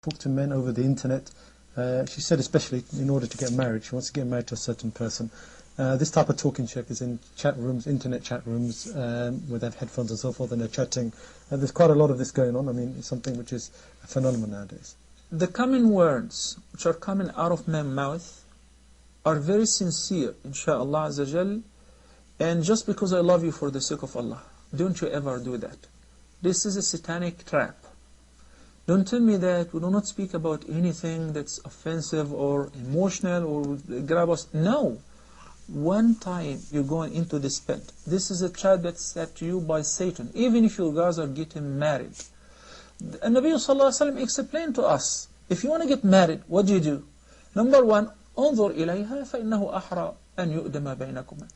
talk to men over the internet. She said especially in order to get married, she wants to get married to a certain person. This type of talking check is in chat rooms, internet chat rooms, where they have headphones and so forth, and they're chatting. There's quite a lot of this going on. I mean, it's something which is a phenomenon nowadays. The common words which are coming out of my mouth are very sincere, inshaAllah Azza Jal, and just because I love you for the sake of Allah, don't you ever do that. This is a satanic trap. Don't tell me that we do not speak about anything that's offensive or emotional or grab us. No. One time you're going into this pit. This is a trap that's set to you by Satan, even if you guys are getting married. And Nabi Sallallahu Alaihi Wasallam explained to us, if you want to get married, what do? Number one, انظر إليها فإنه أحرى أن يؤدم بينكما.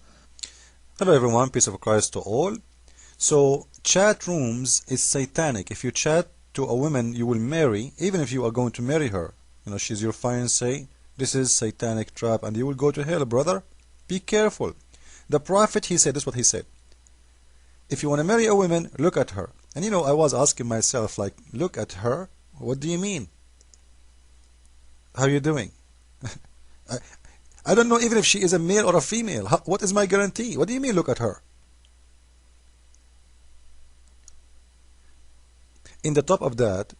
Hello everyone, peace of Christ to all. So chat rooms is satanic. If you chat to a woman you will marry, even if you are going to marry her, she's your fiancé, this is satanic trap and you will go to hell, brother. Be careful. The Prophet, he said, this is what he said. If you want to marry a woman, look at her. And I was asking myself, like, look at her? What do you mean? How are you doing? I don't know even if she is a male or a female. What is my guarantee? What do you mean, look at her? In the top of that,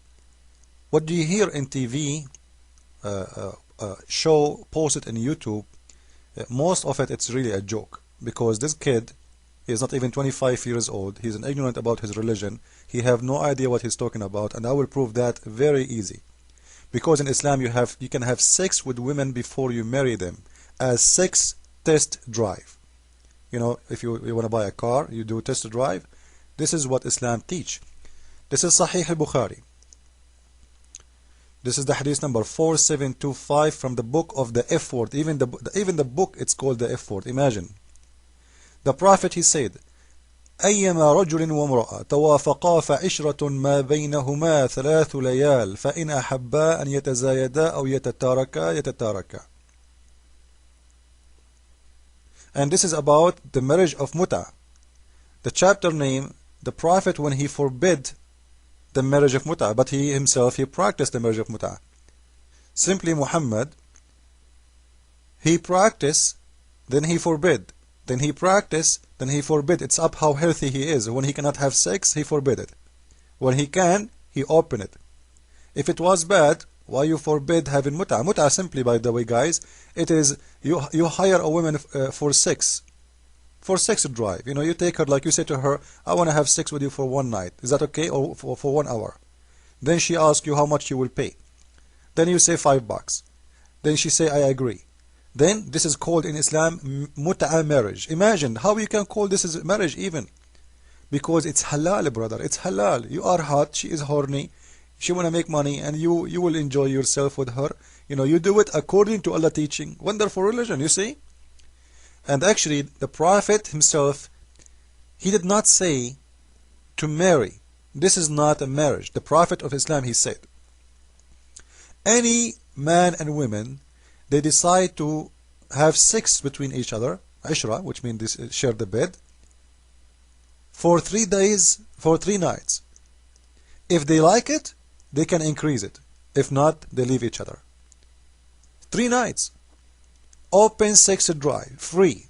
what do you hear in TV, show posted on YouTube? Most of it's really a joke, because this kid is not even 25 years old. He's ignorant about his religion. He have no idea what he's talking about, and I will prove that very easy. Because in Islam you can have sex with women before you marry them, as sex test drive. If you want to buy a car, you do a test drive. This is what Islam teach. This is Sahih al-Bukhari. This is the hadith number 4725 from the book of the F word. Even the book, it's called the F word. Imagine. The Prophet, he said, أيما رجل وامرأة توافقا فعشرة ما بينهما 3 ليال فإن أحبا أن يتزايدا أو يتتاركا. And this is about the marriage of Muta. The chapter name, the Prophet, when he forbid the marriage of Muta, but he himself, he practiced the marriage of Muta. Simply Muhammad, he practiced, then he forbid. Then he practiced, then he forbid. It's up how healthy he is. When he cannot have sex, he forbid it. When he can, he open it. If it was bad, why you forbid having Muta? Muta, simply, by the way, guys, it is you hire a woman for sex. For sex drive. You take her, like you say to her, I want to have sex with you for one night. Is that okay? Or for 1 hour? Then she asks you how much you will pay. Then you say $5. Then she say, I agree. Then this is called in Islam mut'a marriage. Imagine how you can call this as marriage even. Because it's halal, brother. It's halal. You are hot, she is horny, she want to make money, and you will enjoy yourself with her. You do it according to Allah teaching. Wonderful religion, you see? And actually, the Prophet himself, he did not say to marry. This is not a marriage. The Prophet of Islam, he said, any man and women, they decide to have sex between each other, ishra, which means they share the bed, for 3 days, for 3 nights. If they like it, they can increase it. If not, they leave each other. 3 nights. Open sex drive, free.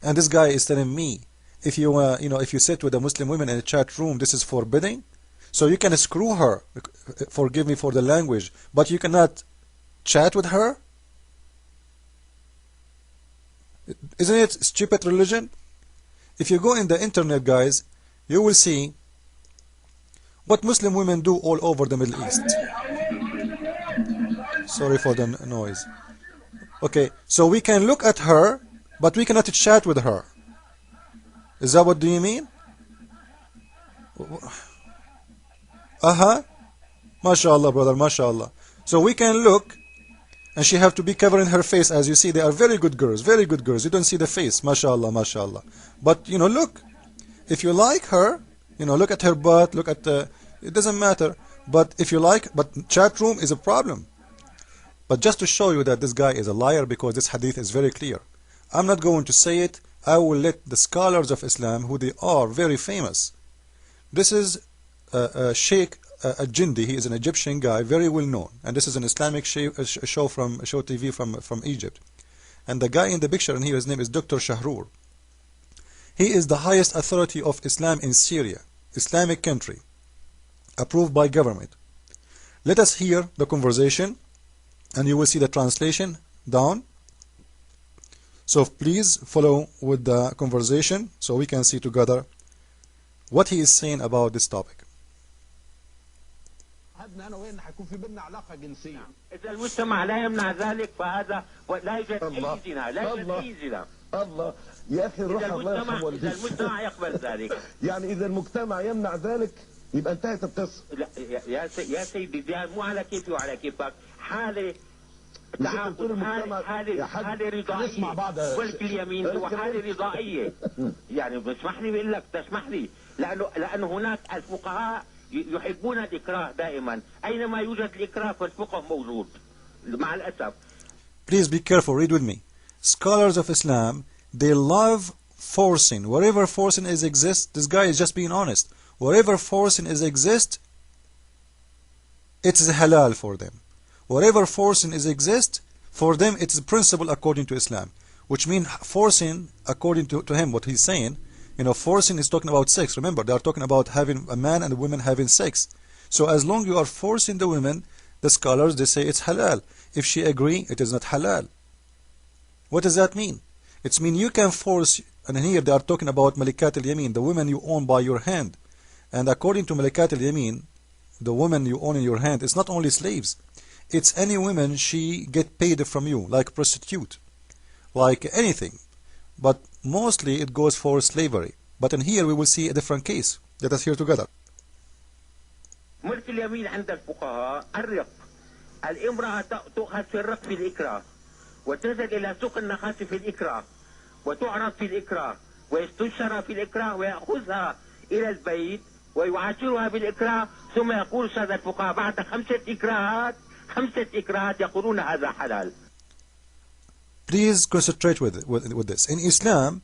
And this guy is telling me, if you sit with a Muslim woman in a chat room, this is forbidding. So you can screw her, forgive me for the language, but you cannot chat with her? Isn't it stupid religion? If you go in the internet, guys, you will see what Muslim women do all over the Middle East. Sorry for the noise. Okay, so we can look at her, but we cannot chat with her. Is that what do you mean? MashaAllah, brother, MashaAllah. So we can look, and she have to be covering her face. As you see, they are very good girls, very good girls. You don't see the face, MashaAllah, MashaAllah. But, look. If you like her, look at her butt, look at the... It doesn't matter. But if you like... But chat room is a problem. But just to show you that this guy is a liar, because this hadith is very clear. I'm not going to say it. I will let the scholars of Islam, who they are very famous. This is Sheikh a Jindi. He is an Egyptian guy, very well known, and this is an Islamic show TV from Egypt. And the guy in the picture, and here his name is Dr. Shahrur. He is the highest authority of Islam in Syria, Islamic country, approved by government. Let us hear the conversation, and you will see the translation down. So please follow with the conversation so we can see together what he is saying about this topic. أنا وين حيكون في بيننا علاقة جنسية. إذا المجتمع لا يمنع ذلك فهذا لا يوجد أي زنا، لا يوجد أي زنا. الله يا أخي الروح الله يرحم والديك. إذا المجتمع يقبل ذلك. يعني إذا المجتمع يمنع ذلك يبقى انتهت القصة. لا يا سيدي مو على كيفي وعلى كيفك، حالة تعاقد، حالة رضائية، ملك اليمين هو حالة رضائية. يعني بسمح لي بقول لك تسمح لي، لأنه هناك الفقهاء يحبون الإكراه دائما، أينما يوجد الإكراه فالفقه موجود مع الأسف. Please be careful, read with me. Scholars of Islam, they love forcing. Wherever forcing exists, this guy is just being honest. Wherever forcing exists, it's halal for them. Wherever forcing exists, for them it's a principle according to Islam. Which means forcing, according to him, what he's saying, you know, forcing is talking about sex. Remember, they are talking about having a man and a woman having sex. So as long you are forcing the women, the scholars, they say it's halal. If she agree, it is not halal. What does that mean? It means you can force, and here they are talking about Malikat al-Yamin, the women you own by your hand. And according to Malikat al-Yamin, the woman you own in your hand, it's not only slaves. It's any woman she get paid from you, like prostitute, like anything. But mostly it goes for slavery. But in here we will see a different case. Let us hear together. ملك اليمين عند الفقهاء الرق. الامرأة تؤخذ في الرق في الإكراه، وتنزل إلى سوق النخاس في الإكراه، وتعرض في الإكراه، ويستشرى في الإكراه، ويأخذها إلى البيت ويعاشرها بالإكراه، ثم يقول سادة الفقهاء بعد خمسة إكراهات يقولون هذا حلال. Please concentrate with this. In Islam,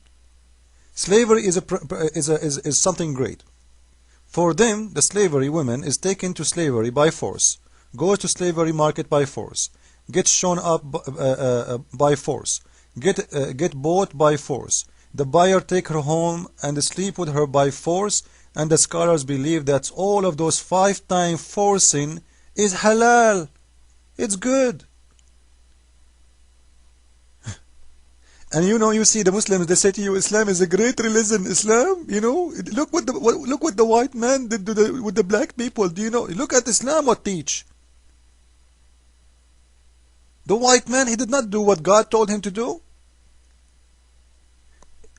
slavery is something great. For them, the slavery woman is taken to slavery by force, goes to slavery market by force, gets shown up by force, get bought by force. The buyer take her home and sleep with her by force, and the scholars believe that all of those 5 times forcing is halal. It's good. And you know, you see the Muslims, they say to you, Islam is a great religion. Islam, you know, look what the white man did with the black people. Do you know? Look at Islam what teach. The white man, he did not do what God told him to do.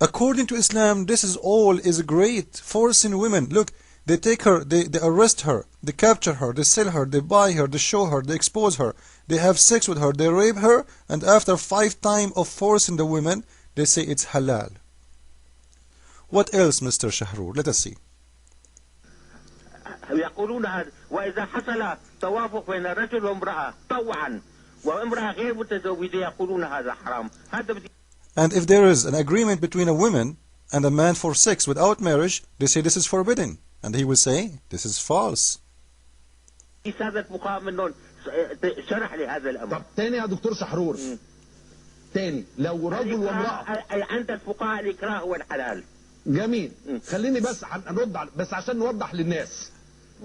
According to Islam, this is all is great. Forcing women. Look, they take her, they arrest her, they capture her, they sell her, they buy her, they show her, they expose her, they have sex with her, they rape her, and after 5 times of forcing the women, they say it's halal. What else, Mr. Shahrur? Let us see. يقولون هذا وإذا حصل توافق بين الرجل وامرأة طوعا وامرأة غير متزوجة يقولون هذا حرام. And if there is an agreement between a woman and a man for sex without marriage, they say this is forbidden. And he will say, this is false. طب تاني يا دكتور شحرور. تاني لو رجل وامرأة. عند الفقهاء الإكراه هو الحلال. جميل. خليني بس نرد بس عشان نوضح للناس.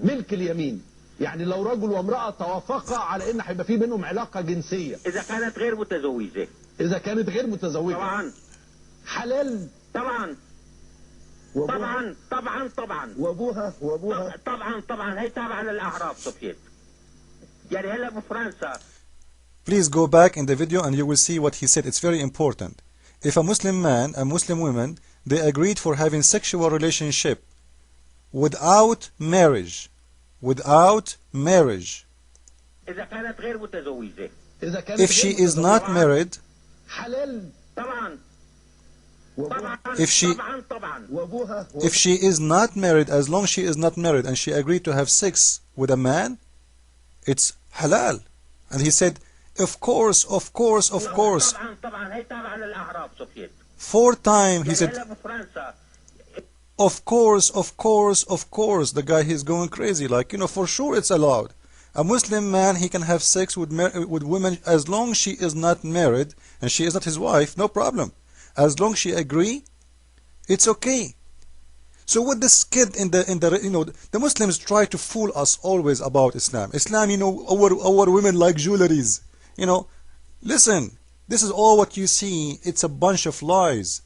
ملك اليمين. يعني لو رجل وامرأة توافقا على ان هيبقى في بينهم علاقة جنسية. إذا كانت غير متزوجة. إذا كانت غير متزوجة. طبعا. حلال. طبعا. طبعا وابوها طبعا هي تابعة للأعراف صفيت. يعني هلا بفرنسا. Please go back in the video and you will see what he said. It's very important. If a Muslim man and Muslim woman, they agreed for having sexual relationship without marriage. إذا كانت غير متزوجة. If she is not married. حلال. طبعا. If she is not married, as long as she is not married and she agreed to have sex with a man, it's halal. And he said, of course. 4 times he said, Of course, the guy, he's going crazy. Like, for sure it's allowed. A Muslim man, he can have sex with women as long as she is not married and she is not his wife, no problem. As long as she agree, it's okay. So with this kid the Muslims try to fool us always about Islam. Islam, our women like jewelries. Listen, this is all what you see. It's a bunch of lies.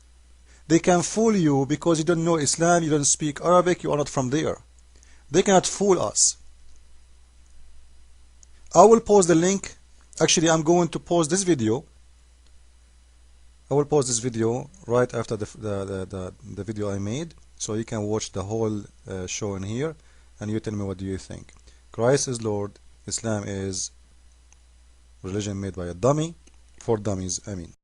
They can fool you because you don't know Islam, you don't speak Arabic, you are not from there. They cannot fool us. I will post the link. Actually, I'm going to post this video. I will post this video right after the video I made, so you can watch the whole show in here, and you tell me what do you think. Christ is Lord. Islam is religion made by a dummy, for dummies, I mean.